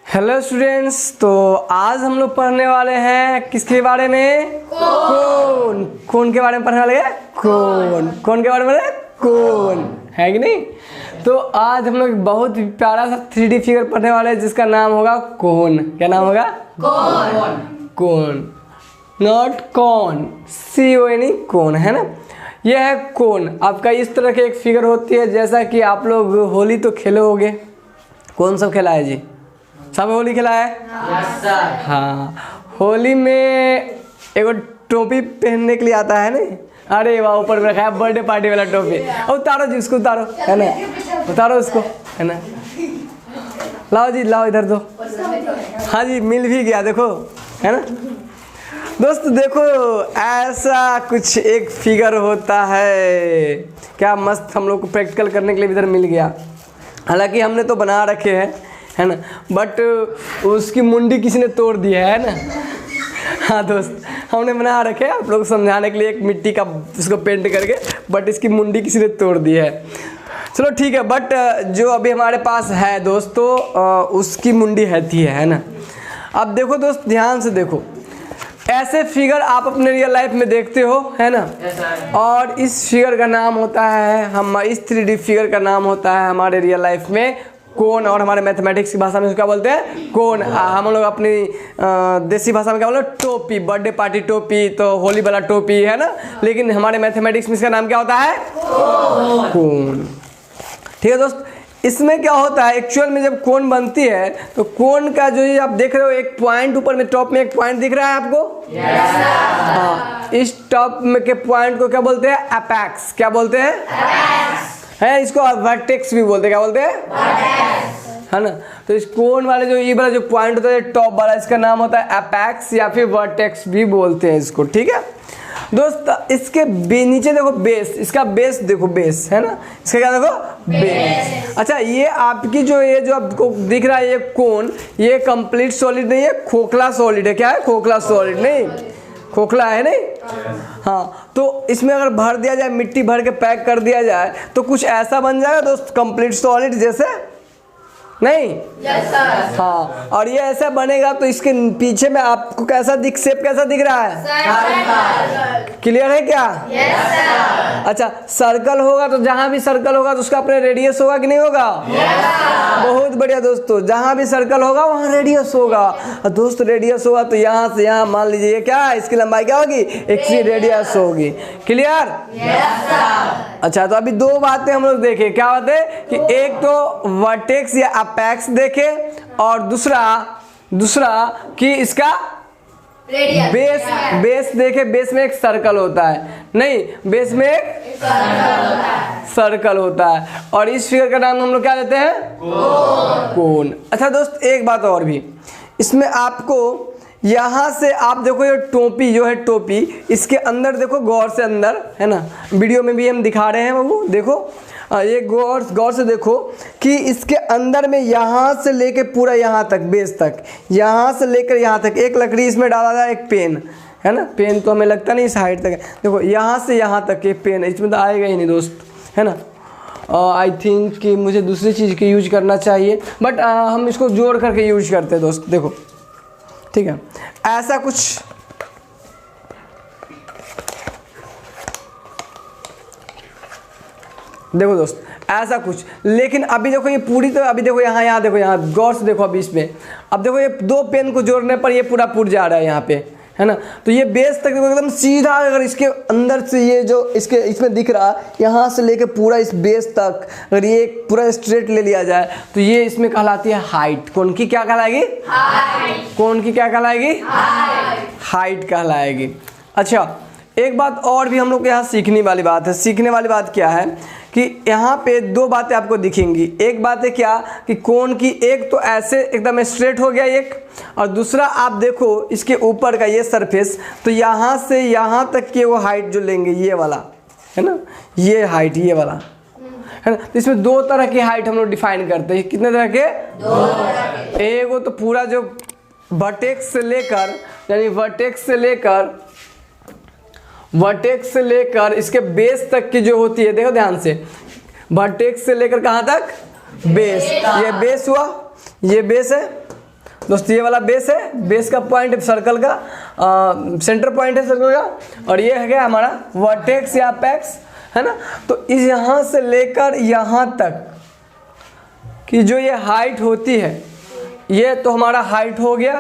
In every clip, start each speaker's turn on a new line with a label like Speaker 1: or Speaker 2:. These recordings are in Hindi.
Speaker 1: हेलो स्टूडेंट्स, तो आज हम लोग पढ़ने वाले हैं किसके बारे में? कौन कौन के बारे में पढ़ने वाले हैं? कौन के बारे में? कौन है कि नहीं? तो आज हम लोग बहुत प्यारा सा 3D फिगर पढ़ने वाले हैं जिसका नाम होगा कौन। क्या नाम होगा? कौन, नॉट कौन, CON, कौन, है ना। यह है कौन। आपका इस तरह की एक फिगर होती है, जैसा कि आप लोग होली तो खेले होगे। कौन सब खेला है जी? सब होली खेला है? yes, हाँ, होली में एगो टोपी पहनने के लिए आता है नहीं? अरे वाह, ऊपर में रखा है बर्थडे पार्टी वाला टोपी। उतारो जी उसको, उतारो, है ना, उतारो उसको, है ना। लाओ जी, लाओ इधर दो। हाँ जी, मिल भी गया, देखो, है ना। दोस्त देखो, ऐसा कुछ एक फिगर होता है। क्या मस्त, हम लोग को प्रैक्टिकल करने के लिए इधर मिल गया। हालांकि हमने तो बना रखे हैं, है ना, बट उसकी मुंडी किसी ने तोड़ दिया है ना। हाँ दोस्त, हमने बना रखे हैं आप लोग को समझाने के लिए, एक मिट्टी का उसको पेंट करके, बट इसकी मुंडी किसी ने तोड़ दी है। चलो ठीक है, बट जो अभी हमारे पास है दोस्तों, उसकी मुंडी है ना। अब देखो दोस्त, ध्यान से देखो, ऐसे फिगर आप अपने रियल लाइफ में देखते हो, है ना। और इस फिगर का नाम होता है, इस 3D फिगर का नाम होता है हमारे रियल लाइफ में कौन, और हमारे मैथमेटिक्स की भाषा में क्या बोलते हैं? कौन। हम लोग अपनी देसी भाषा में क्या बोलते हैं? टोपी, बर्थडे पार्टी टोपी, तो होली वाला टोपी, है ना। लेकिन हमारे मैथमेटिक्स में इसका नाम क्या होता है? कौन। ठीक है दोस्त, इसमें क्या होता है एक्चुअल में, जब कौन बनती है तो कौन का जो ये आप देख रहे हो, एक पॉइंट ऊपर में टॉप में एक पॉइंट दिख रहा है आपको? हाँ, इस टॉप में के पॉइंट को क्या बोलते हैं? एपेक्स। क्या बोलते हैं? है, इसको वर्टेक्स भी बोलते हैं। क्या बोलते हैं? है ना। तो इस कोन वाले जो ये वाला जो पॉइंट होता है टॉप वाला, इसका नाम होता है एपेक्स या फिर वर्टेक्स भी बोलते हैं इसको। ठीक है दोस्त, इसके नीचे देखो बेस, इसका बेस देखो, बेस है ना, इसका क्या देखो? बेस। अच्छा, ये आपकी जो ये जो आपको दिख रहा है ये कोन, ये कंप्लीट सॉलिड नहीं है, खोखला सॉलिड है। क्या है? खोखला सॉलिड, नहीं खोखला है, नहीं। हाँ, तो इसमें अगर भर दिया जाए, मिट्टी भर के पैक कर दिया जाए तो कुछ ऐसा बन जाएगा दोस्त, कंप्लीट सॉलिड जैसे, नहीं? yes, sir. हाँ, और ये ऐसा बनेगा तो इसके पीछे में आपको कैसा शेप कैसा दिख रहा है? क्लियर है क्या? yes, sir. अच्छा, सर्कल होगा तो जहां भी सर्कल होगा तो उसका अपने रेडियस होगा कि नहीं होगा? yes, बहुत बढ़िया दोस्तों, जहां भी सर्कल होगा वहां रेडियस होगा। और दोस्त रेडियस होगा तो यहाँ से यहाँ मान लीजिए क्या है, इसकी लंबाई क्या होगी? x रेडियस होगी। क्लियर? yes, sir. अच्छा, तो अभी दो बातें हम लोग देखें। क्या बात है कि एक तो वर्टेक्स या अपेक्स देखे, और दूसरा कि इसका बेस देखे। बेस में एक सर्कल होता है, नहीं, बेस में एक सर्कल होता है। और इस फिगर का नाम हम लोग क्या देते हैं? कौन। अच्छा दोस्त, एक बात और भी, इसमें आपको यहाँ से आप देखो, ये टोपी जो है, टोपी इसके अंदर देखो, गौर से अंदर, है ना, वीडियो में भी हम दिखा रहे हैं बाबू, देखो ये गौर से देखो कि इसके अंदर में यहाँ से लेके पूरा यहाँ तक, बेस तक, यहाँ से लेकर यहाँ तक एक लकड़ी इसमें डाला जाए, एक पेन, है ना। पेन तो हमें लगता नहीं इस हाइट तक है, देखो यहाँ से यहाँ तक एक पेन है, इसमें तो आएगा ही नहीं दोस्त, है ना। आई थिंक कि मुझे दूसरी चीज़ की यूज करना चाहिए, बट हम इसको जोड़ करके यूज करते हैं दोस्त, देखो, ठीक है, ऐसा कुछ देखो दोस्त, ऐसा कुछ। लेकिन अभी देखो ये पूरी, तो अभी देखो यहाँ देखो, यहाँ गौर से देखो, अभी इसमें अब देखो ये दो पेन को जोड़ने पर ये पूरा पुट जा रहा है यहाँ पे, है ना। तो ये बेस तक देखो एकदम सीधा, अगर इसके अंदर से ये जो इसमें दिख रहा है, यहाँ से लेके पूरा इस बेस तक अगर ये पूरा स्ट्रेट ले लिया जाए तो ये इसमें कहलाती है हाइट। कौन की क्या कहलाएगी? हाइट। कौन की क्या कहलाएगी? हाइट कहलाएगी। अच्छा, एक बात और भी हम लोग को यहाँ सीखने वाली बात है। सीखने वाली बात क्या है कि यहाँ पे दो बातें आपको दिखेंगी। एक बात है क्या कि कौन की, एक तो ऐसे एकदम स्ट्रेट हो गया एक, और दूसरा आप देखो इसके ऊपर का ये सरफेस, तो यहाँ से यहाँ तक की वो हाइट जो लेंगे, ये वाला, है ना, ये हाइट, ये वाला, है ना। तो इसमें दो तरह की हाइट हम लोग डिफाइन करते हैं। कितने तरह के? दो तरह के। एक वो तो पूरा जो वर्टेक्स से लेकर, यानी वर्टेक्स से लेकर इसके बेस तक की जो होती है, देखो ध्यान से, वर्टेक्स से लेकर कहाँ तक? बेस। ये बेस हुआ, ये बेस है, दोस्तों ये वाला बेस है, बेस का पॉइंट सर्कल का सेंटर पॉइंट है सर्कल का, और ये है क्या हमारा वर्टेक्स या अपेक्स, है ना। तो इस यहाँ से लेकर यहाँ तक कि जो ये हाइट होती है, ये तो हमारा हाइट हो गया।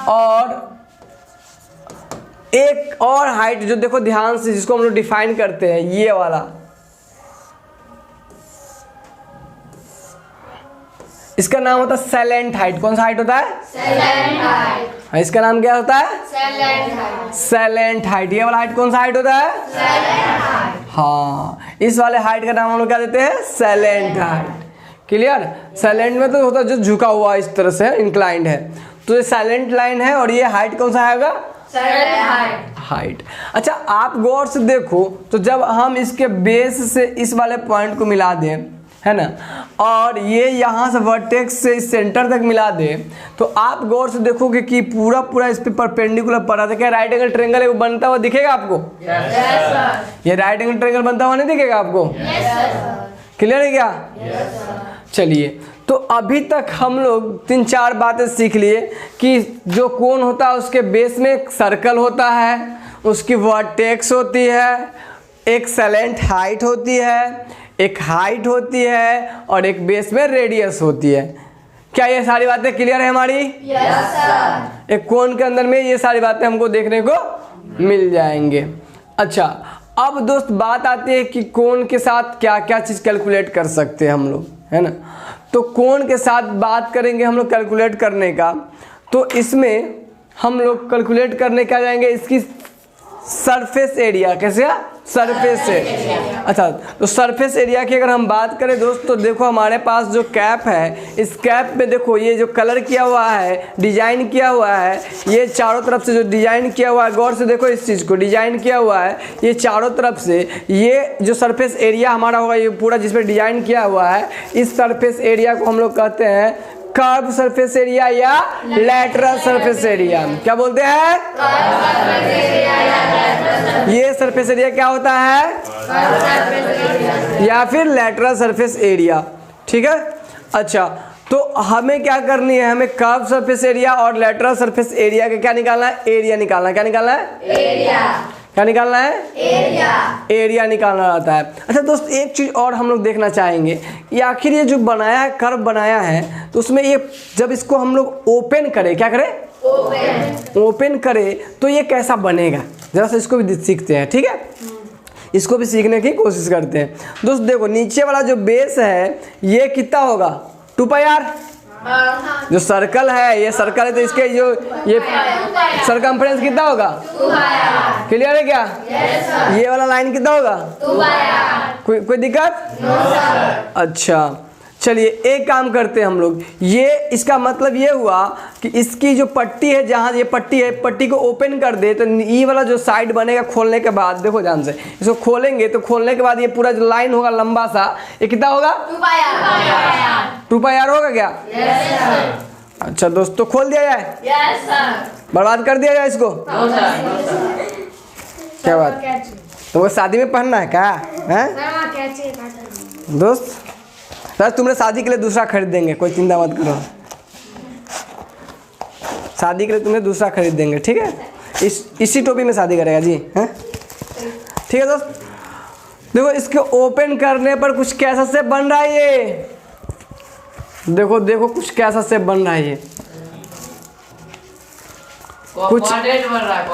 Speaker 1: और एक और हाइट जो देखो ध्यान से, जिसको हम लोग डिफाइन करते हैं, ये वाला, इसका नाम होता है सैलेंट हाइट। कौन सा हाइट होता है? सैलेंट हाइट। इसका नाम क्या होता है? सैलेंट हाइट। सैलेंट हाइट। ये वाला हाइट कौन सा हाइट होता है? सैलेंट हाइट। हाँ, इस वाले हाइट का नाम हम लोग क्या देते हैं? सैलेंट हाइट। क्लियर? सैलेंट में तो होता है जो झुका हुआ इस तरह से इंक्लाइंड है, तो ये सैलेंट लाइन है। और ये हाइट कौन सा आएगा? सैलेंट हाइट। अच्छा, आप गौर से देखो तो जब हम इसके बेस से इस वाले पॉइंट को मिला दें, है ना, और ये यहाँ से वर्टेक्स से इस सेंटर तक मिला दे, तो आप गौर से देखोगे कि पूरा पूरा इस पे परपेंडिकुलर पड़ा था। क्या राइट एंगल ट्रायंगल है बनता हुआ दिखेगा आपको? yes, sir. ये राइट एंगल ट्रायंगल बनता हुआ नहीं दिखेगा आपको? क्लियर है क्या? चलिए, तो अभी तक हम लोग 3-4 बातें सीख लिए कि जो कोण होता है उसके बेस में एक सर्कल होता है, उसकी वर्टेक्स होती है, एक सैलेंट हाइट होती है, एक हाइट होती है, और एक बेस में रेडियस होती है। क्या ये सारी बातें क्लियर है हमारी? Yes sir. एक कोण के अंदर में ये सारी बातें हमको देखने को मिल जाएंगे। अच्छा, अब दोस्त बात आती है कि कोण के साथ क्या क्या चीज़ कैलकुलेट कर सकते हैं हम लोग, है ना। तो कोण के साथ बात करेंगे हम लोग कैलकुलेट करने का, तो इसमें हम लोग कैलकुलेट करने क्या जाएंगे? इसकी सरफेस एरिया। कैसे? Surface area. अच्छा, तो सरफेस एरिया की अगर हम बात करें दोस्त, तो देखो हमारे पास जो कैप है, इस कैप में देखो ये जो कलर किया हुआ है, डिजाइन किया हुआ है, ये चारों तरफ से जो डिजाइन किया हुआ है, गौर से देखो इस चीज़ को, डिजाइन किया हुआ है, ये चारों तरफ से ये जो सरफेस एरिया हमारा होगा, ये पूरा जिसमें डिजाइन किया हुआ है, इस सरफेस एरिया को हम लोग कहते हैं कर्व सरफेस एरिया या लैटरल सरफेस एरिया। क्या बोलते हैं? ये सरफेस एरिया क्या होता है? या फिर लैटरल सरफेस एरिया। ठीक है। अच्छा, तो हमें क्या करनी है? हमें कर्व सरफेस एरिया और लैटरल सरफेस एरिया का क्या निकालना है? एरिया निकालना है। क्या निकालना है? एरिया। क्या निकालना है? एरिया। एरिया निकालना रहता है। अच्छा दोस्त, एक चीज और हम लोग देखना चाहेंगे, ये आखिर ये जो बनाया है, कर्व बनाया है, तो उसमें ये जब इसको हम लोग ओपन करें, क्या करें? ओपन करें, तो ये कैसा बनेगा? जरा सा इसको भी सीखते हैं। ठीक है, इसको भी सीखने की कोशिश करते हैं। दोस्त देखो, नीचे वाला जो बेस है ये कितना होगा? 2πr। जो सर्कल है, ये सर्कल है, तो इसके जो ये सरकमफ्रेंस कितना होगा? क्लियर है क्या? ये वाला लाइन कितना होगा? कोई दिक्कत? अच्छा, चलिए एक काम करते हैं हम लोग, ये इसका मतलब ये हुआ कि इसकी जो पट्टी है, जहाँ ये पट्टी है, पट्टी को ओपन कर दे, तो ये वाला जो साइड बनेगा खोलने के बाद, देखो ध्यान से, इसको खोलेंगे तो खोलने के बाद ये पूरा जो लाइन होगा लंबा सा, ये कितना होगा? 2πr होगा क्या? अच्छा दोस्तों, खोल दिया जाए? Yes sir. बर्बाद कर दिया जाए इसको? क्या बात? तो वो शादी में पहनना है क्या? दोस्त सर, तुमने शादी के लिए दूसरा खरीद देंगे, कोई चिंता मत करो, शादी के लिए तुम्हें दूसरा खरीद देंगे। ठीक है, इसी टोपी में शादी करेगा जी, हैं? ठीक है दोस्त, देखो इसके ओपन करने पर कुछ कैसा से बन रहा है ये, देखो देखो कुछ कैसा से बन रहा है ये, कुछ बन रहा है।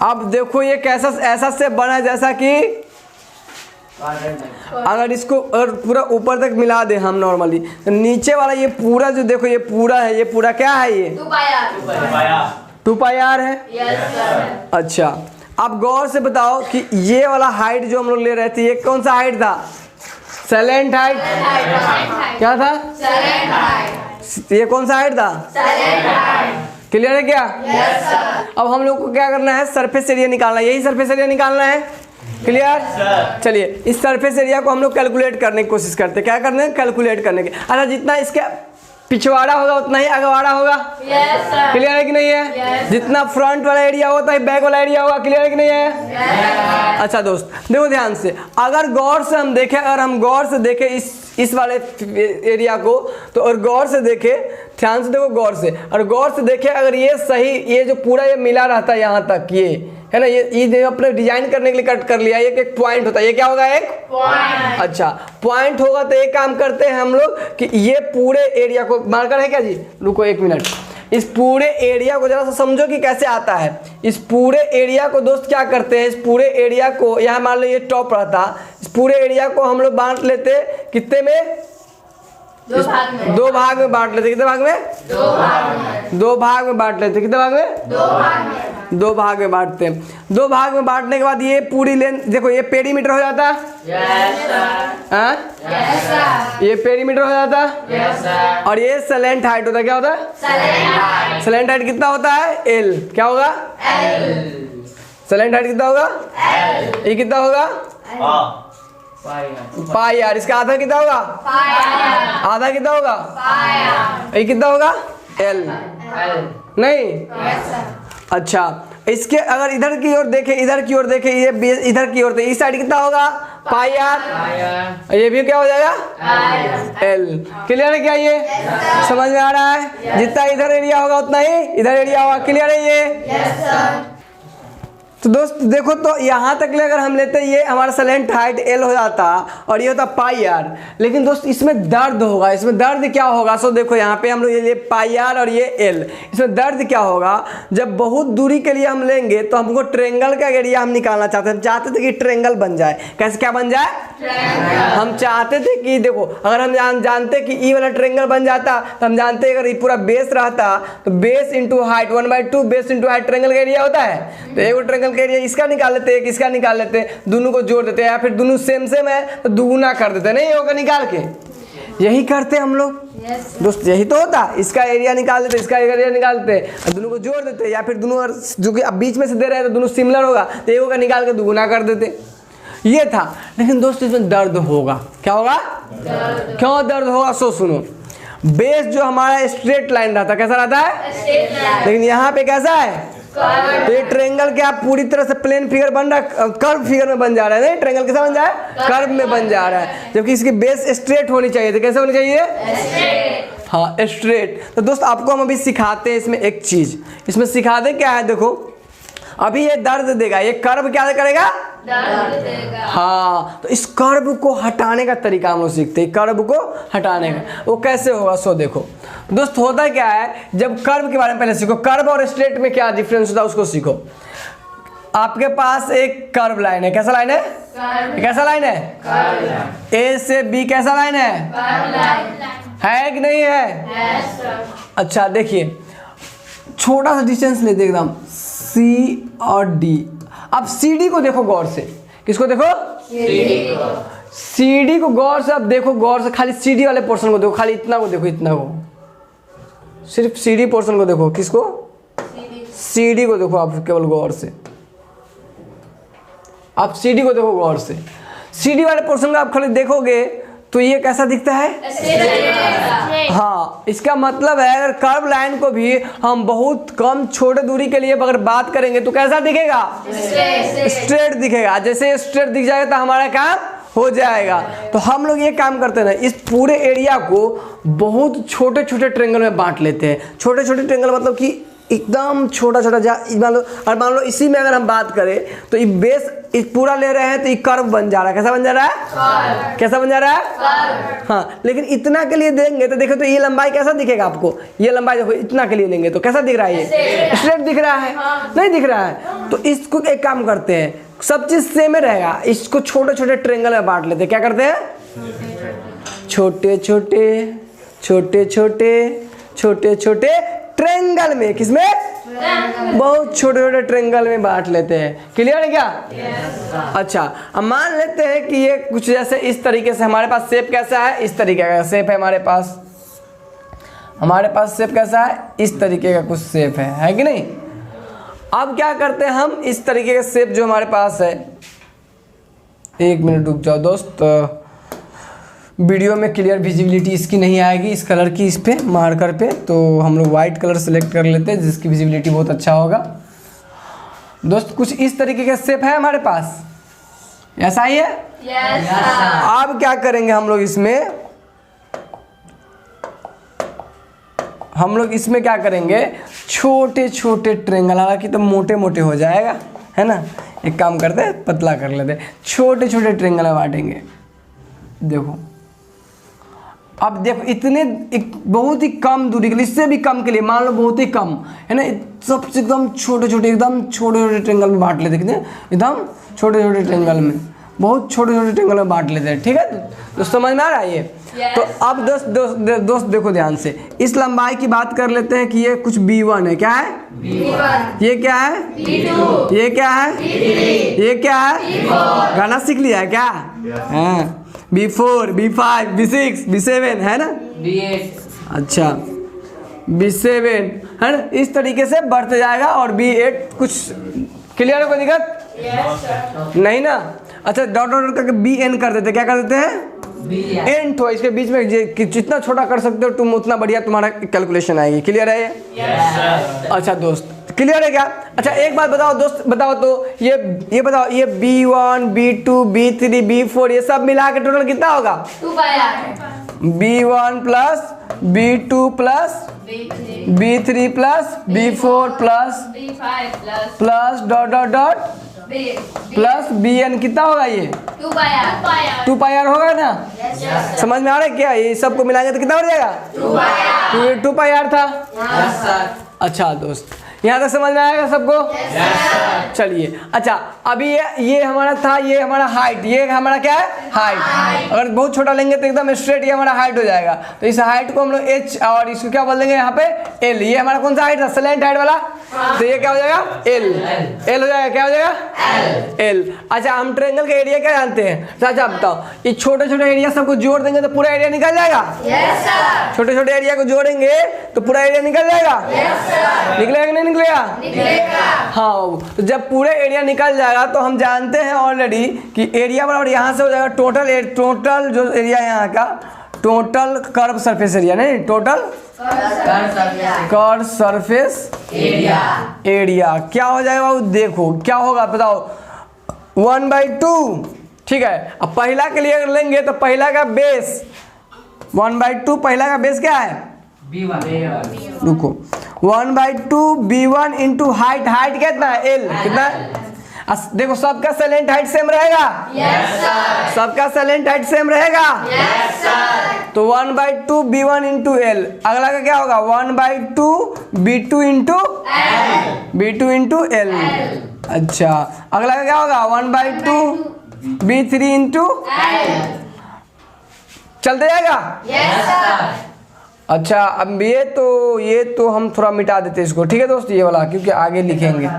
Speaker 1: अब देखो ये कैसा ऐसा से बना है जैसा कि अगर इसको और पूरा ऊपर तक मिला दे हम नॉर्मली, तो नीचे वाला ये पूरा जो देखो, ये पूरा है, ये पूरा क्या है? ये 2πr है। yes, अच्छा, अब गौर से बताओ कि ये वाला हाइट जो हम लोग ले रहे थे, ये कौन सा हाइट था? सैलेंट हाइट। क्या था? सैलेंट हाइट। ये कौन सा हाइट था? सैलेंट हाइट। क्लियर है क्या? yes, अब हम लोग को क्या करना है? सरफेस एरिया निकालना है, यही सरफेस एरिया निकालना है। क्लियर? चलिए, इस सरफेस एरिया को हम लोग कैलकुलेट करने की कोशिश करते हैं। क्या करने हैं? कैलकुलेट करने के। अच्छा, जितना इसके पिछवाड़ा होगा उतना ही अगवाड़ा होगा। क्लियर है कि नहीं है? जितना फ्रंट वाला एरिया होता है बैक वाला एरिया होगा। क्लियर है कि नहीं है? अच्छा दोस्त देखो ध्यान से, अगर गौर से हम देखें, अगर हम गौर से देखें इस वाले एरिया को, तो और गौर से देखें, ध्यान से देखो गौर से, और गौर से देखें अगर ये सही, ये जो पूरा ये मिला रहता है यहाँ तक, ये है ना, ये अपने डिजाइन करने के लिए कट कर लिया, ये एक पॉइंट होता है, ये क्या होगा? एक पॉइंट। अच्छा पॉइंट होगा तो एक काम करते हैं हम लोग कि ये पूरे एरिया को, मार्कर है क्या जी? रुको 1 मिनट, इस पूरे एरिया को जरा सा समझो कि कैसे आता है। इस पूरे एरिया को दोस्त क्या करते हैं, इस पूरे एरिया को, यहाँ मान लो ये टॉप रहता, इस पूरे एरिया को हम लोग बांट लेते कितने में? 2 भाग में बांट लेते। कितने भाग में? 2 भाग में बांट लेते। कितने भाग में? 2 भाग में बांटते हैं। 2 भाग में बांटने के बाद ये पूरी लेंथ देखो, ये पेरीमीटर हो जाता है। ये पेरीमीटर हो जाता है। और ये स्लैंट हाइट होता है। क्या होता है? स्लैंट हाइट कितना होता है? L। क्या होगा? स्लैंट हाइट कितना होगा? ये कितना होगा? पाई यार। इसका आधा कितना होगा? आधा कितना होगा? ये कितना होगा? L। नहीं? अच्छा इसके अगर इधर की ओर देखे, इधर की ओर देखे, ये इधर की ओर देखे, इस साइड कितना होगा? पाई आर। ये भी क्या हो जाएगा? L। क्लियर है क्या? ये समझ में आ रहा है? जितना इधर एरिया होगा उतना ही इधर एरिया होगा। क्लियर है ये? तो दोस्त देखो, तो यहाँ तक ले अगर हम लेते ये हमारा स्लैंट हाइट L हो जाता और ये होता पाई आर। लेकिन दोस्त इसमें दर्द होगा। इसमें दर्द क्या होगा? सो देखो यहाँ पे हम लोग ये पाई आर और ये L, इसमें दर्द क्या होगा? जब बहुत दूरी के लिए हम लेंगे तो हमको ट्रेंगल का एरिया हम निकालना चाहते हैं। हम चाहते थे कि ट्रेंगल बन जाए। कैसे क्या बन जाए? हम चाहते थे कि देखो, अगर हम जानते कि ई वाला ट्रेंगल बन जाता तो हम जानते अगर ये पूरा बेस रहता तो base into height 1/2 base into height triangle का एरिया होता है। तो एक ट्रेंगल का एरिया इसका निकाल लेते हैं, इसका निकाल लेते हैं, दोनों को जोड़ देते हैं, या फिर दोनों सेम सेम है तो दुगुना कर देते हैं। नहीं होगा निकाल के, यही करते हम लोग। दोस्त यही तो होता, इसका एरिया निकाल देते, इसका एरिया निकालते, दोनों को जोड़ देते, या फिर दोनों जो कि अब बीच में से दे रहे हैं तो दोनों सिमिलर होगा तो एक होगा, निकाल के दुगुना कर देते। ये था। लेकिन दोस्त इसमें दर्द होगा। क्या होगा? क्यों दर्द होगा? सो सुनो, बेस जो हमारा स्ट्रेट लाइन रहता, कैसा रहता है? लेकिन यहाँ पे कैसा है? तो ये ट्रेंगल क्या पूरी तरह से प्लेन फिगर बन रहा है, कर्व फिगर में बन जा रहा है। नहीं, ट्रेंगल कैसा बन जा रहा है? कर्व में बन जा रहा है, जबकि इसकी बेस स्ट्रेट होनी चाहिए थी। कैसे होनी चाहिए? हाँ स्ट्रेट। तो दोस्त आपको हम अभी सिखाते हैं इसमें एक चीज, इसमें सिखा दे क्या है। देखो अभी ये दर्द देगा, ये कर्व क्या करेगा? दर्द देगा। हाँ, तो इस कर्व को हटाने का तरीका हम लोग सीखते हैं। कर्व को हटाने का वो कैसे होगा? सो देखो दोस्त, होता क्या है, जब कर्व के बारे में पहले सीखो, कर्व और स्ट्रेट में क्या डिफरेंस होता है उसको सीखो। आपके पास एक कर्व लाइन है। कैसा लाइन है? कैसा लाइन है? ए से बी कैसा लाइन है कि नहीं है? अच्छा देखिए, छोटा सा डिस्टेंस लेते एकदम, सी और डी। अब सी डी को देखो गौर से। किसको देखो? सी डी को गौर से। अब देखो गौर से, खाली सी डी वाले पोर्शन को देखो, खाली इतना को देखो, इतना को, सिर्फ सी डी पोर्शन को देखो। किसको? सी डी को देखो आप केवल गौर से। आप सी डी को देखो गौर से। सी डी वाले पोर्शन को आप खाली देखोगे तो ये कैसा दिखता है? हाँ, इसका मतलब है अगर कर्व लाइन को भी हम बहुत कम छोटे दूरी के लिए अगर बात करेंगे तो कैसा दिखेगा? स्ट्रेट दिखेगा। जैसे स्ट्रेट दिख जाएगा तो हमारा काम हो जाएगा। तो हम लोग ये काम करते हैं ना, इस पूरे एरिया को बहुत छोटे छोटे ट्रेंगल में बांट लेते हैं। छोटे छोटे ट्रेंगल मतलब कि एकदम छोटा छोटा, मान लो इसी में अगर हम बात करें तो ये बेस इस पूरा ले रहे हैं तो ये कर्व बन जा रहा है। कैसा बन जा रहा है? कैसा बन जा रहा है? हाँ, लेकिन इतना के लिए देंगे तो देखो तो ये लंबाई कैसा दिखेगा आपको? ये लंबाई देखो, इतना के लिए लेंगे तो कैसा दिख रहा है? ये स्ट्रेट दिख रहा है? नहीं दिख रहा है। तो इसको एक काम करते हैं, सब चीज सेम ही रहेगा, इसको छोटे छोटे ट्रेंगल में बांट लेते हैं। क्या करते हैं? छोटे छोटे छोटे छोटे छोटे छोटे ट्रेंगल में। किसमें? बहुत छोटे छोटे ट्रेंगल में बांट लेते हैं। क्लियर है क्या? अच्छा, अब मान लेते हैं कि ये कुछ जैसे इस तरीके से हमारे पास शेप कैसा है? इस तरीके का शेप है हमारे पास। हमारे पास शेप कैसा है? इस तरीके का कुछ शेप है कि नहीं? अब क्या करते हैं हम, इस तरीके का शेप जो हमारे पास है, 1 मिनट रुक जाओ दोस्त, वीडियो में क्लियर विजिबिलिटी इसकी नहीं आएगी इस कलर की, इस पे मार्कर पे, तो हम लोग वाइट कलर सेलेक्ट कर लेते हैं जिसकी विजिबिलिटी बहुत अच्छा होगा। दोस्त कुछ इस तरीके का शेप है हमारे पास, ऐसा ही है।
Speaker 2: Yes,
Speaker 1: अब क्या करेंगे हम लोग इसमें क्या करेंगे, छोटे छोटे ट्रेंगल, हालांकि तो मोटे मोटे हो जाएगा है ना, एक काम करते हैं पतला कर लेते हैं, छोटे छोटे ट्रेंगल में बांटेंगे। देखो अब देखो इतने बहुत ही कम दूरी के लिए, इससे भी कम के लिए, मान लो बहुत ही कम है ना, सबसे एकदम छोटे छोटे ट्रेंगल में बांट लेते हैं, एकदम छोटे छोटे ट्रेंगल में, बहुत छोटे छोटे ट्रेंगल में बांट लेते हैं। ठीक है दोस्त, समझ में आ रहा है ये?
Speaker 2: Yes.
Speaker 1: तो अब दोस्त देखो ध्यान से, इस लंबाई की बात कर लेते हैं कि ये कुछ B1 है, क्या है
Speaker 2: B1,
Speaker 1: ये क्या है
Speaker 2: B2,
Speaker 1: ये क्या है
Speaker 2: B3,
Speaker 1: ये क्या है,
Speaker 2: B4,
Speaker 1: गाना सीख लिया है क्या? हाँ, B4 B5 B6 B7 है ना,
Speaker 3: B8।
Speaker 1: अच्छा B7 है ना, इस तरीके से बढ़ते जाएगा। और B8 कुछ क्लियर है, कोई दिक्कत
Speaker 2: Yes, sir.
Speaker 1: नहीं ना? अच्छा डॉट डॉट करके BN कर देते, क्या कर देते हैं एन, तो इसके बीच में कि जितना छोटा कर सकते हो तुम उतना बढ़िया तुम्हारा कैलकुलेशन आएगी। क्लियर है ये?
Speaker 2: Yes, sir.
Speaker 1: अच्छा दोस्त क्लियर है क्या? अच्छा एक बात बताओ दोस्त, बताओ तो ये बताओ, ये B1 B2 B3 B4 ये सब मिला के टोटल कितना होगा?
Speaker 2: 2 by R,
Speaker 1: B1 plus B2 plus
Speaker 2: B3,
Speaker 1: B3 plus B4 plus
Speaker 2: B5 plus
Speaker 1: plus dot dot dot
Speaker 2: B,
Speaker 1: plus BN कितना होगा ये?
Speaker 2: 2 by R,
Speaker 1: 2 पाई आर होगा ना?
Speaker 2: Yes, sir.
Speaker 1: समझ में आ रहा है क्या? ये सबको मिलाएंगे तो कितना हो जाएगा?
Speaker 2: 2 by R.
Speaker 1: 2 पाई आर था।
Speaker 3: Yes sir.
Speaker 1: अच्छा दोस्त यहाँ तक समझ में आएगा सबको? चलिए अच्छा, अभी ये हमारा था, ये हमारा हाइट, ये हमारा क्या है हाइट। अगर बहुत छोटा लेंगे तो एकदम स्ट्रेट ये हमारा हाइट हो जाएगा, तो इस हाइट को हम लोग h और इसको क्या बोल देंगे यहाँ पे l। ये हमारा कौन सा हाइट था? स्लैंट हाइट वाला, तो ये क्या हो जाएगा l हो जाएगा, क्या हो जाएगा l। अच्छा हम ट्रायंगल का एरिया क्या जानते हैं? अच्छा बताओ, ये छोटे छोटे एरिया सबको जोड़ देंगे तो पूरा एरिया निकल जाएगा?
Speaker 2: Yes, sir.
Speaker 1: छोटे छोटे एरिया को जोड़ेंगे तो पूरा एरिया निकल जाएगा?
Speaker 2: Yes, sir.
Speaker 1: निकलेगा कि नहीं निकलेगा?
Speaker 2: निकलेगा.
Speaker 1: हाँ, तो जब पूरे एरिया निकल जाएगा तो हम जानते हैं ऑलरेडी कि एरिया बराबर यहाँ से हो जाएगा टोटल जो एरिया है यहाँ का, टोटल कर्व सरफेस एरिया, नहीं टोटल कर्व सरफेस एरिया क्या हो जाएगा बाबू? देखो क्या होगा बताओ, 1/2। ठीक है, अब पहला के लिए अगर लेंगे तो पहला का बेस 1/2, पहला का बेस क्या है?
Speaker 3: B1।
Speaker 1: रुको, 1/2 B1 इंटू हाइट, हाइट कितना है? L कितना है? देखो सबका सैलेंट हाइट सेम रहेगा?
Speaker 2: Yes, sir.
Speaker 1: सबका सैलेंट हाइट सेम रहेगा?
Speaker 2: Yes, sir.
Speaker 1: तो 1/2 B1 इंटू L। अगला का क्या होगा? 1/2 B2 into B2 into L। अच्छा अगला का क्या होगा? 1/2 B3 इंटू चलते जाएगा?
Speaker 2: Yes, sir.
Speaker 1: अच्छा अब ये तो हम थोड़ा मिटा देते हैं इसको, ठीक है दोस्त, ये वाला, क्योंकि आगे लिखेंगे।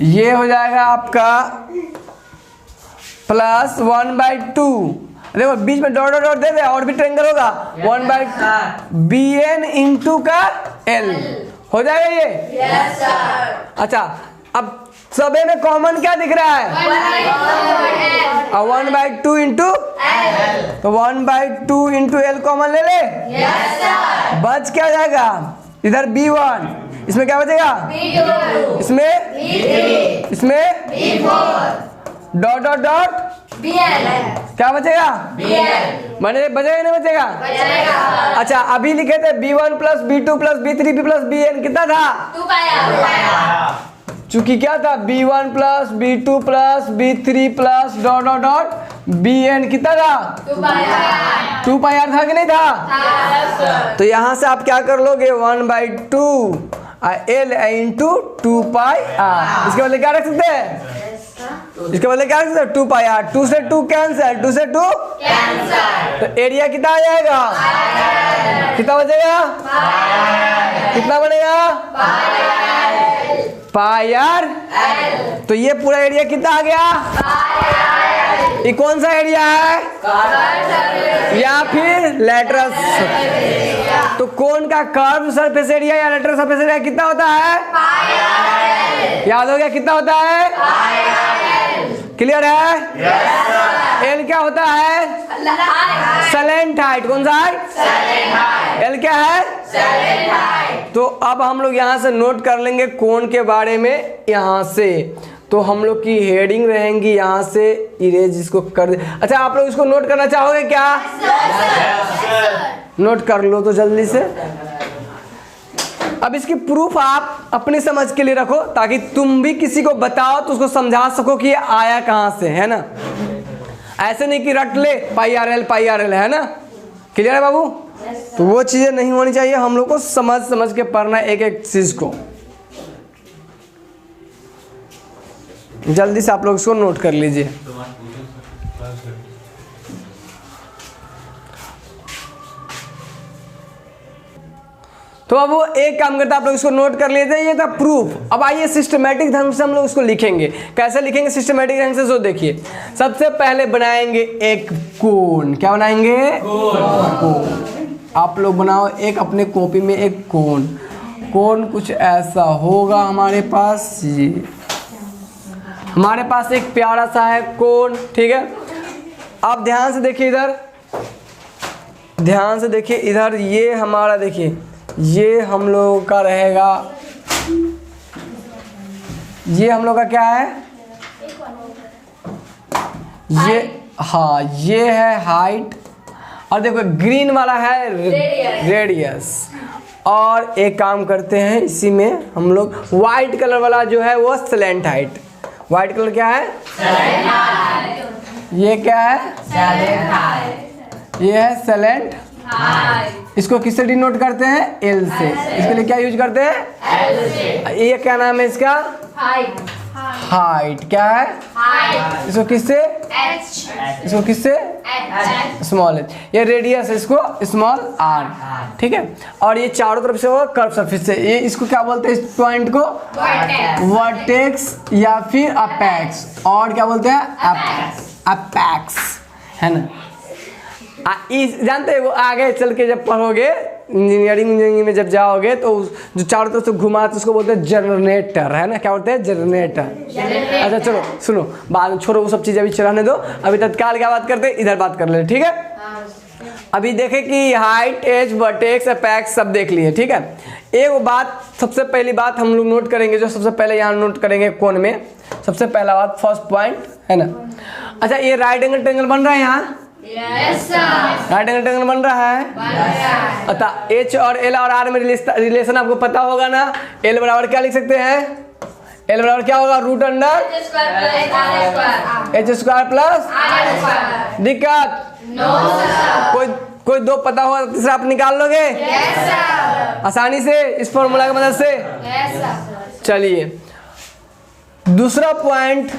Speaker 1: ये हो जाएगा आपका प्लस 1/2, देखो बीच में डॉट डॉट दे दे और भी ट्रायंगल होगा, 1/2 BN इंटू का L हो जाएगा ये?
Speaker 2: Yes, sir.
Speaker 1: अच्छा अब सबे में कॉमन क्या दिख रहा है? 1/2 इंटू तो 1/2 इंटू L कॉमन ले ले।
Speaker 2: Yes, sir.
Speaker 1: बच क्या जाएगा? इधर B1, इसमें क्या बचेगा?
Speaker 2: B2,
Speaker 1: इसमें
Speaker 2: B3,
Speaker 1: इसमें
Speaker 2: B4,
Speaker 1: dot dot dot
Speaker 2: BL,
Speaker 1: क्या बचेगा?
Speaker 2: BL.
Speaker 1: बचेगा नहीं बचेगा?
Speaker 2: बचेगा.
Speaker 1: अच्छा अभी लिखे थे B1 plus B2 plus B3 plus BN कितना था?
Speaker 2: 2 by R.
Speaker 1: चूंकि क्या था? B1 plus B2 plus B3 plus dot dot dot BN कितना था?
Speaker 2: 2 by R.
Speaker 1: 2 पाई आर था कि नहीं था?
Speaker 2: Yes, sir.
Speaker 1: तो यहाँ से आप क्या कर लोगे? 1/2 L इंटू 2 पाई आर। इसके बदले क्या रख सकते हैं? इसके बदले क्या रख सकते हैं? 2 पाई आर। 2 से 2 कैंसिल, 2 से 2
Speaker 2: Cancel.
Speaker 1: तो एरिया कितना आ जाएगा? कितना बचेगा? कितना बनेगा? पाई आर। तो ये पूरा एरिया कितना आ गया? ये कौन सा एरिया है? या फिर लेटरल? तो कोन का कर्व सरफेस एरिया या लेटरल सरफेस एरिया कितना होता है? याद हो गया कितना होता है? क्लियर है? एल क्या होता है? सलेंट हाइट। कौन सा हाइट? एल क्या है? तो अब हम लोग यहाँ से नोट कर लेंगे कोण के बारे में। यहाँ से तो हम लोग की हेडिंग रहेंगी, यहाँ से इरेज इसको कर दे। अच्छा आप लोग इसको नोट करना चाहोगे क्या? नोट कर लो तो जल्दी से। अब इसकी प्रूफ आप अपनी समझ के लिए रखो, ताकि तुम भी किसी को बताओ तो उसको समझा सको कि ये आया कहाँ से, है ना। ऐसे नहीं कि रट ले पाई आर एल, है ना। क्लियर है बाबू? तो वो चीजें नहीं होनी चाहिए, हम लोग को समझ समझ के पढ़ना एक एक चीज को। जल्दी से आप लोग इसको नोट कर लीजिए। तो अब वो एक काम करता है, आप लोग इसको नोट कर लीजिए, ये था प्रूफ। अब आइए सिस्टमेटिक ढंग से हम लोग इसको लिखेंगे। कैसे लिखेंगे सिस्टमेटिक ढंग से? जो देखिए, सबसे पहले बनाएंगे एक कोण। क्या बनाएंगे? कोण। आप लोग बनाओ एक अपने कॉपी में एक कोण। कोण कुछ ऐसा होगा हमारे पास, ये हमारे पास एक प्यारा सा है कोण, ठीक है। आप ध्यान से देखिए इधर, ध्यान से देखिए इधर, ये हमारा देखिए, ये हम लोगों का रहेगा, ये हम लोग का क्या है? ये, हाँ ये है हाइट, और देखो ग्रीन वाला है रेडियस। और एक काम करते हैं, इसी में हम लोग वाइट कलर वाला जो है वो स्लेंट हाइट। वाइट कलर क्या है? ये क्या है? ये है स्लेंट। इसको किससे डिनोट करते हैं? एल से। इसके लिए क्या यूज करते हैं? ये क्या नाम है इसका? हाइट। क्या है? इसको किससे? इसको किससे? Small H. ये रेडियस है, इसको स्मॉल आर, ठीक है। और ये चारों तरफ से वो कर्व सरफेस है। ये इसको क्या बोलते हैं? इस पॉइंट को वर्टेक्स या फिर अपेक्स, और क्या बोलते हैं? अपेक्स, है ना। जानते हैं वो आगे चल के जब पढ़ोगे इंजीनियरिंग में जब जाओगे तो जो चारों तरफ से घुमा तो उसको बोलते हैं जनरेटर, है ना। क्या बोलते हैं? जनरेटर। अच्छा चलो सुनो, बाद में छोड़ो वो सब चीज़, अभी चलाने दो। अभी तत्काल क्या बात करते हैं, इधर बात कर ले, ठीक है। अभी देखें कि हाइट, एज, वर्टेक्स, अपेक्स सब देख लिए, ठीक है। एक बात, सबसे पहली बात हम लोग नोट करेंगे, जो सबसे पहले यहाँ नोट करेंगे कोण में, सबसे पहला बात फर्स्ट पॉइंट, है ना। अच्छा ये राइट एंगल ट्रायंगल बन रहा है यहाँ? राइट एंगल ट्रायंगल बन रहा है। अच्छा एच और एल और आर में रिलेशन आपको पता होगा ना। एल बराबर क्या लिख सकते हैं? एल बराबर क्या होगा? Root under H square plus. दिक्कत? कोई दो पता होगा तो तीसरा आप निकाल लोगे आसानी से इस फॉर्मूला की मदद से। चलिए दूसरा पॉइंट,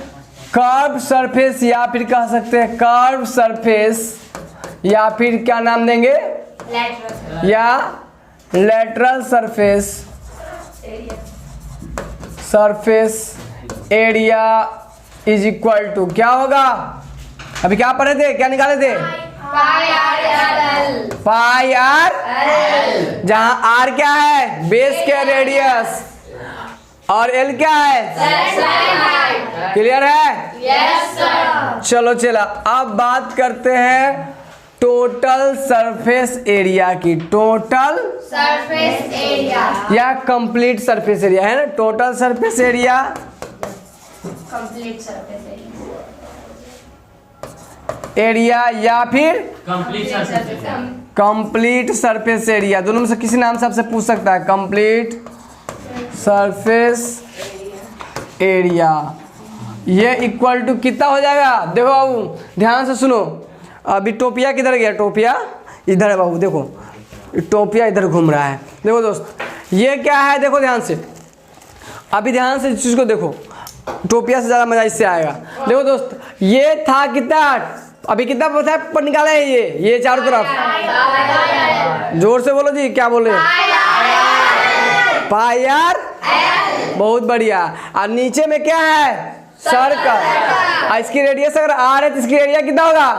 Speaker 1: कर्व सरफेस, या फिर कह सकते हैं कर्व सरफेस, या फिर क्या नाम देंगे? या lateral surface. Surface area is equal to क्या होगा? अभी क्या पढ़े थे, क्या निकाले थे? पाई आर, जहां आर क्या है? बेस के रेडियस, और एल क्या है? क्लियर है?
Speaker 2: Yes sir.
Speaker 1: चलो चला, अब बात करते हैं टोटल सरफेस एरिया की। टोटल
Speaker 2: सरफेस एरिया,
Speaker 1: या कंप्लीट सरफेस एरिया, है ना। Total surface area,
Speaker 2: complete surface
Speaker 1: area, या फिर
Speaker 2: एरिया,
Speaker 1: कंप्लीट सरफेस एरिया। दोनों में से किसी नाम से आपसे पूछ सकता है। कंप्लीट सरफेस एरिया, ये इक्वल टू कितना हो जाएगा? देखो बाबू ध्यान से सुनो, अभी टोपिया किधर गया? टोपिया इधर है बाबू, देखो टोपिया इधर घूम रहा है। देखो दोस्त ये क्या है? देखो ध्यान से, अभी ध्यान से इस चीज को देखो, टोपिया से ज़्यादा मजा इससे आएगा। देखो दोस्त ये था कितना, अभी कितना पर निकाला है? ये चारों तरफ, जोर से बोलो जी, क्या बोल रहे हैं? पाई आर, बहुत बढ़िया। और नीचे में क्या है? सर्कल। इसकी रेडियस अगर आर है तो इसकी एरिया कितना होगा?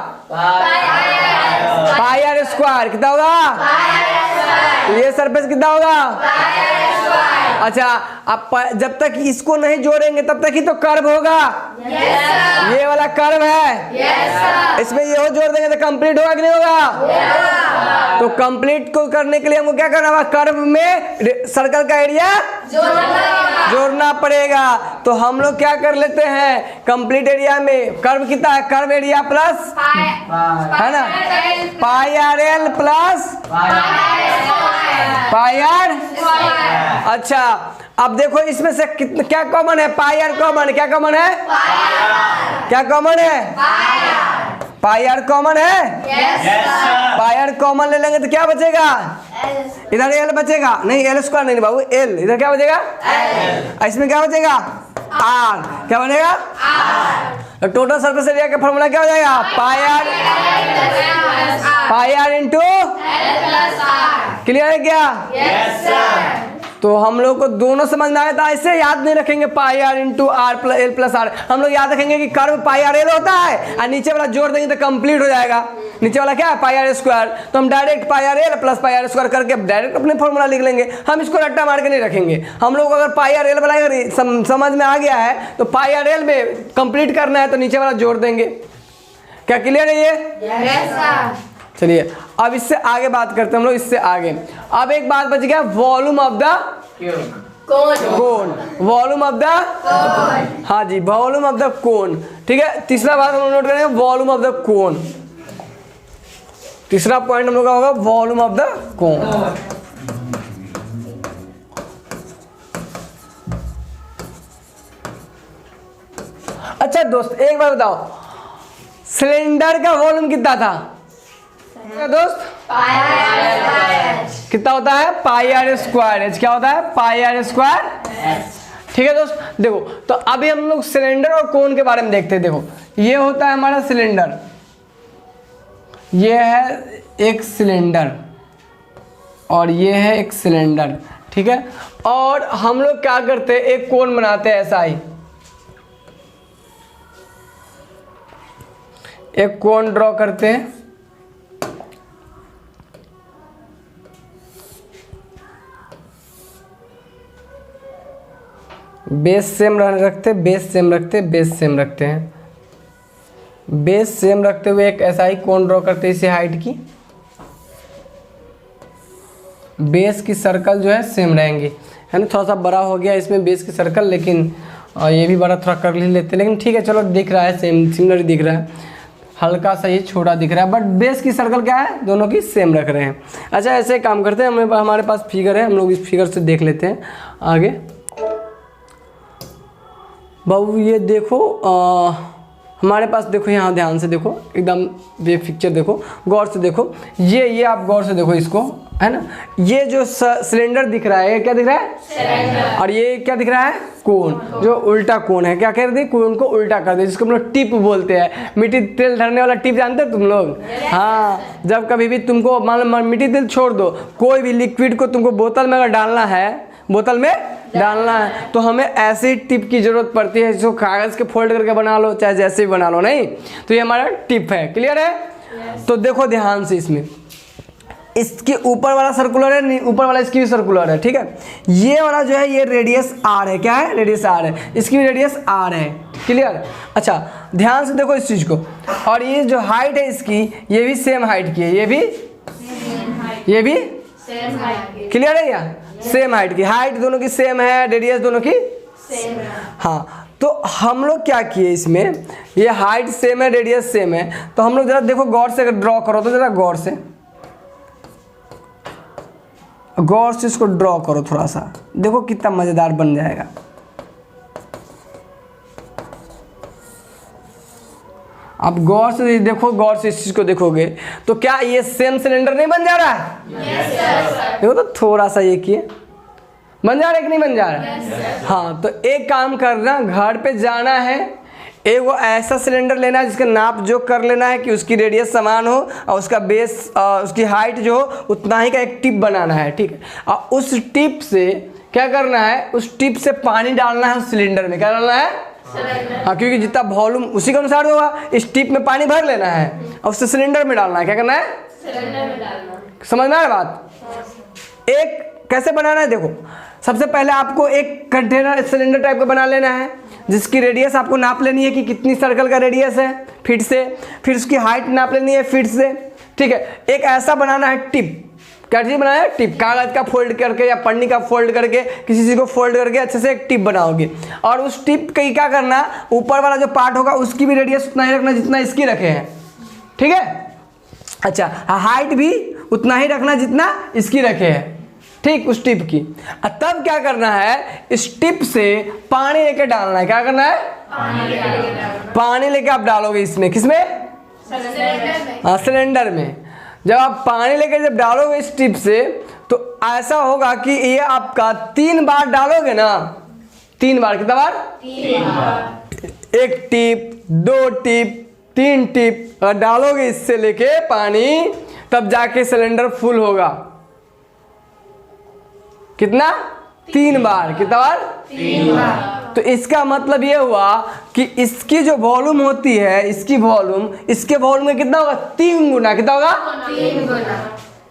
Speaker 1: पाई आर स्क्वायर। कितना होगा? ये सरफेस कितना होगा? अच्छा अब जब तक इसको नहीं जोड़ेंगे तब तक ही तो कर्व होगा। ये वाला कर्व है। इसमें ये हो जोड़ देंगे तो कंप्लीट होगा कि नहीं होगा? तो कंप्लीट को करने के लिए हमको क्या करना होगा? कर्व में सर्कल का एरिया जोड़ना पड़ेगा। तो हम लोग क्या कर लेते हैं, कंप्लीट एरिया में कर्व कितना है? कर्व एरिया प्लस है ना, pi r l plus pi r. अच्छा अब देखो इसमें से कितना क्या कॉमन है? Pi r common. क्या कॉमन है? क्या कॉमन है? पाई आर कॉमन है। पाई आर कॉमन ले लेंगे तो क्या बचेगा? इधर एल बचेगा, नहीं एल स्क्वायर नहीं बाबू, एल। इधर क्या बचेगा? इसमें क्या बचेगा? आर। क्या बनेगा? तो टोटल सरफेस एरिया का फॉर्मूला क्या हो जाएगा? पाई आर इंटू। क्लियर है क्या? तो हम लोग को दोनों समझ में आया था। ऐसे याद नहीं रखेंगे pi r into r plus l plus r. हम लोग याद रखेंगे कि कर्व पाई आर एल होता है और नीचे वाला जोड़ देंगे तो कंप्लीट हो जाएगा। नीचे वाला क्या है? Pi r square. तो हम direct pi r l plus pi r square करके डायरेक्ट अपने फॉर्मूला लिख लेंगे। हम इसको रट्टा मार के नहीं रखेंगे। हम लोग अगर पाई आर एल बनाएंगे, समझ में आ गया है तो पाई आर एल में कंप्लीट करना है तो नीचे वाला जोड़ देंगे। क्या क्लियर है ये? चलिए अब इससे आगे बात करते हैं हम लोग, इससे आगे। अब एक बात बच गया, volume of the cone. Volume of the, हाँ जी, वॉल्यूम ऑफ द कोन। ठीक है, तीसरा बात हम लोग नोट करेंगे, वॉल्यूम ऑफ द कोन। तीसरा पॉइंट हम लोग का होगा वॉल्यूम ऑफ द कोन। अच्छा दोस्त एक बार बताओ, सिलेंडर का वॉल्यूम कितना था दोस्त? कितना होता है? Pi r square H. क्या होता है? Pi r square. ठीक है दोस्त, देखो तो अभी हम लोग सिलेंडर और कोन के बारे में देखते हैं। देखो ये होता है हमारा सिलेंडर, ये है एक सिलेंडर और ये है एक सिलेंडर। ठीक है, और हम लोग क्या करते हैं, एक कोन बनाते हैं ऐसा ही, एक कोन ड्रॉ करते हैं। बेस सेम रखते, बेस सेम रखते, बेस सेम रखते हैं। बेस सेम रखते हुए एक ऐसा ही कोन ड्रॉ करते हैं इसी हाइट की। बेस की सर्कल जो है सेम रहेंगी, है ना। थोड़ा सा बड़ा हो गया इसमें बेस की सर्कल, लेकिन ये भी बड़ा थोड़ा कर लेते हैं, लेकिन ठीक है चलो, दिख रहा है सेम, सिमिलर दिख रहा है। हल्का सा ये छोटा दिख रहा है, बट बेस की सर्कल क्या है, दोनों की सेम रख रहे हैं। अच्छा ऐसे काम करते हैं, हमारे पास फिगर है, हम लोग इस फिगर से देख लेते हैं आगे। बाबू ये देखो, हमारे पास देखो, यहाँ ध्यान से देखो, एकदम ये पिक्चर देखो, गौर से देखो, ये आप गौर से देखो इसको, है ना। ये जो सिलेंडर दिख रहा है, ये क्या दिख रहा है? सिलेंडर। और ये क्या दिख रहा है? कोन, जो उल्टा कोन है। क्या कर दी? कोन को उल्टा कर दी, जिसको हम लोग टिप बोलते हैं। मिट्टी तेल धरने वाला टिप जानते हो तुम लोग? हाँ, जब कभी भी तुमको मान लो मिट्टी तेल छोड़ दो, कोई भी लिक्विड को तुमको बोतल में अगर डालना है, बोतल में डालना है, तो हमें ऐसी टिप की जरूरत पड़ती है, जो कागज के फोल्ड करके बना लो, चाहे जैसे भी बना लो, नहीं तो ये हमारा टिप है। क्लियर है? तो देखो ध्यान से, इसमें इसके ऊपर वाला सर्कुलर है, ऊपर वाला इसकी भी सर्कुलर है। ठीक है, ये वाला जो है ये रेडियस आर है। क्या है? रेडियस आर है, इसकी भी रेडियस आर है। क्लियर? अच्छा ध्यान से देखो इस चीज को, और ये जो हाइट है इसकी, ये भी सेम हाइट की है, ये भी क्लियर है? या सेम हाइट की, हाइट दोनों की सेम है, रेडियस दोनों की सेम है। हाँ, तो हम लोग क्या किए इसमें, ये हाइट सेम है, रेडियस सेम है, तो हम लोग जरा देखो गौर से ड्रॉ करो, तो जरा गौर से इसको ड्रॉ करो, थोड़ा सा देखो कितना मजेदार बन जाएगा। अब गौर से देखो, गौर से इस चीज को देखोगे तो क्या ये सेम सिलेंडर नहीं बन जा रहा है? yes, देखो तो थोड़ा सा ये किए, बन जा रहा है कि नहीं बन जा रहा है? yes, हाँ, तो एक काम करना, घर पे जाना है, एक वो ऐसा सिलेंडर लेना है जिसका नाप जो कर लेना है कि उसकी रेडियस समान हो और उसका बेस उसकी हाइट जो हो उतना ही का एक टिप बनाना है। ठीक है, और उस टिप से क्या करना है, उस टिप से पानी डालना है उस सिलेंडर में। क्या डालना है? हाँ, क्योंकि जितना वॉल्यूम उसी के अनुसार होगा, इस टिप में पानी भर लेना है और उससे सिलेंडर में डालना है। क्या करना है? सिलेंडर में डालना। समझ में आ रहा बात? एक कैसे बनाना है, देखो सबसे पहले आपको एक कंटेनर सिलेंडर टाइप का बना लेना है, जिसकी रेडियस आपको नाप लेनी है कि कितनी सर्कल का रेडियस है फीट से, फिर उसकी हाइट नाप लेनी है फीट से, ठीक है। एक ऐसा बनाना है टिप, क्या चीज़ बनाया है? टिप, कागज का फोल्ड करके या पन्नी का फोल्ड करके किसी चीज़ को फोल्ड करके अच्छे से एक टिप बनाओगे, और उस टिप का क्या करना, ऊपर वाला जो पार्ट होगा उसकी भी रेडियस उतना ही रखना जितना इसकी रखे हैं, ठीक है। अच्छा, हाइट भी उतना ही रखना जितना इसकी रखे हैं, ठीक, उस टिप की। तब क्या करना है, इस टिप से पानी लेके डालना है। क्या करना है? पानी लेके आप डालोगे इसमें, किसमें? सिलेंडर में। जब आप पानी लेके जब डालोगे इस टिप से, तो ऐसा होगा कि ये आपका 3 बार डालोगे ना, 3 बार, कितना बार?
Speaker 2: 3 बार।
Speaker 1: 1 टिप, 2 टिप, 3 टिप डालोगे इससे लेके पानी, तब जाके सिलेंडर फुल होगा। कितना? 3 बार। कितना बार?
Speaker 2: 3 बार।
Speaker 1: तो इसका मतलब ये हुआ कि इसकी जो वॉल्यूम होती है, इसकी वॉल्यूम इसके वॉल्यूम में कितना होगा? 3 गुना। कितना होगा?
Speaker 2: 3 गुना।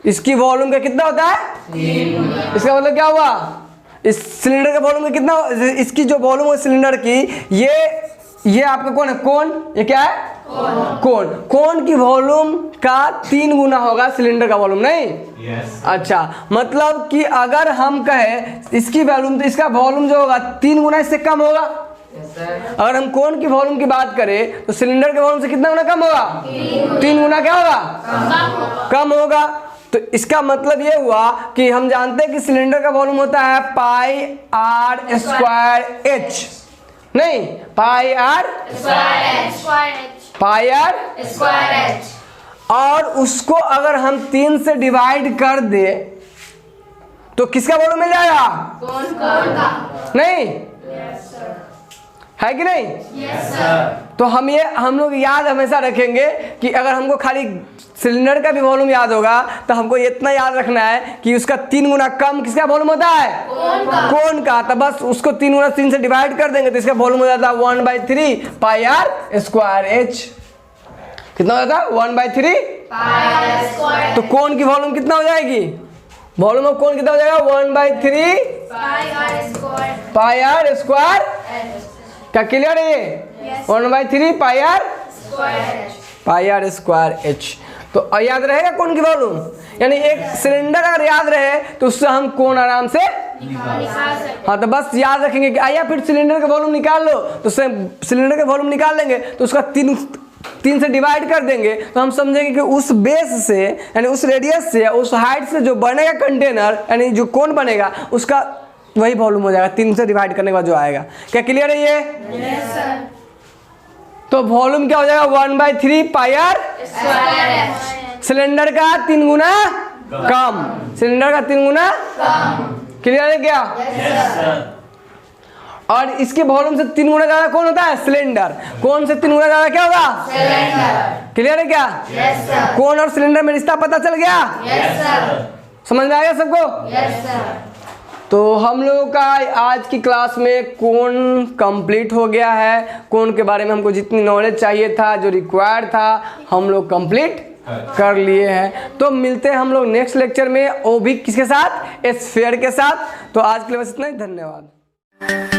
Speaker 1: इसकी वॉल्यूम का कितना होता है?
Speaker 2: 3 गुना।
Speaker 1: इसका मतलब क्या हुआ? इस सिलेंडर के वॉल्यूम में कितना, इसकी जो वॉल्यूम है सिलेंडर की, ये आपका कौन है? कोन। ये क्या है? कोन। कोन की वॉल्यूम का 3 गुना होगा सिलेंडर का वॉल्यूम, नहीं?
Speaker 4: Yes.
Speaker 1: अच्छा, मतलब कि अगर हम कहें इसकी वॉल्यूम, तो इसका वॉल्यूम जो होगा 3 गुना इससे कम होगा।
Speaker 3: Yes, sir.
Speaker 1: अगर हम कोन की वॉल्यूम की बात करें तो सिलेंडर के वॉल्यूम से कितना गुना कम होगा? 3 गुना क्या होगा? कम होगा। तो इसका मतलब ये हुआ कि हम जानते हैं कि सिलेंडर का वॉल्यूम होता है पाई आर स्क्वायर एच, नहीं, पाई आर
Speaker 2: स्क्वायर एच।
Speaker 1: और उसको अगर हम 3 से डिवाइड कर दे तो किसका वॉल्यूम मिल जाएगा?
Speaker 2: कौन का?
Speaker 1: नहीं है कि नहीं?
Speaker 2: Yes sir.
Speaker 1: तो हम लोग याद हमेशा रखेंगे कि अगर हमको खाली सिलेंडर का भी वॉल्यूम याद होगा तो हमको इतना याद रखना है कि उसका 3 गुना कम किसका वॉल्यूम होता है? कोन का। तो बस उसको 3 गुना 3 से डिवाइड कर देंगे तो इसका वॉल्यूम हो जाता है 1/3 पाई आर स्क्वायर एच। कितना हो जाता है? 1/3
Speaker 2: पाई स्क्वायर।
Speaker 1: तो कोन की वॉल्यूम कितना हो जाएगी? वॉल्यूम ऑफ कोन कितना हो जाएगा? 1/3 पाई आर स्क्वायर। क्या क्लियर है ये? 1/3 पाई आर स्क्वायर एच। तो याद रहेगा कोन की वॉल्यूम, यानी एक सिलेंडर अगर याद रहे तो उससे हम कोन आराम से हाँ, तो बस याद रखेंगे कि आया फिर सिलेंडर का वॉल्यूम निकाल लो, तो उससे सिलेंडर का वॉल्यूम निकाल लेंगे तो उसका 3 से डिवाइड कर देंगे तो हम समझेंगे कि उस बेस से, यानी उस रेडियस से, उस हाइट से जो बनेगा कंटेनर, यानी जो कोन बनेगा उसका वही वॉल्यूम हो जाएगा 3 से डिवाइड करने के बाद जो आएगा। क्या क्लियर है ये?
Speaker 2: Yes sir.
Speaker 1: तो वॉल्यूम क्या हो जाएगा? 1/3 पाई आर। सिलेंडर का 3 गुना कम, सिलेंडर का 3 गुना क्लियर है क्या?
Speaker 4: Yes, sir.
Speaker 1: और इसके वॉल्यूम से 3 गुना ज्यादा कौन होता है? सिलेंडर। कौन से 3 गुना ज्यादा क्या होगा?
Speaker 2: सिलेंडर।
Speaker 1: क्लियर है क्या?
Speaker 2: Yes sir.
Speaker 1: कौन और सिलेंडर में रिश्ता पता चल गया?
Speaker 2: Yes sir.
Speaker 1: समझ में आ गया सबको?
Speaker 2: Yes sir.
Speaker 1: तो हम लोगों का आज की क्लास में कोन कंप्लीट हो गया है। कोन के बारे में हमको जितनी नॉलेज चाहिए था, जो रिक्वायर्ड था, हम लोग कंप्लीट कर लिए हैं। तो मिलते हैं हम लोग नेक्स्ट लेक्चर में, वो भी किसके साथ? स्फीयर के साथ। तो आज के लिए बस इतना ही, धन्यवाद।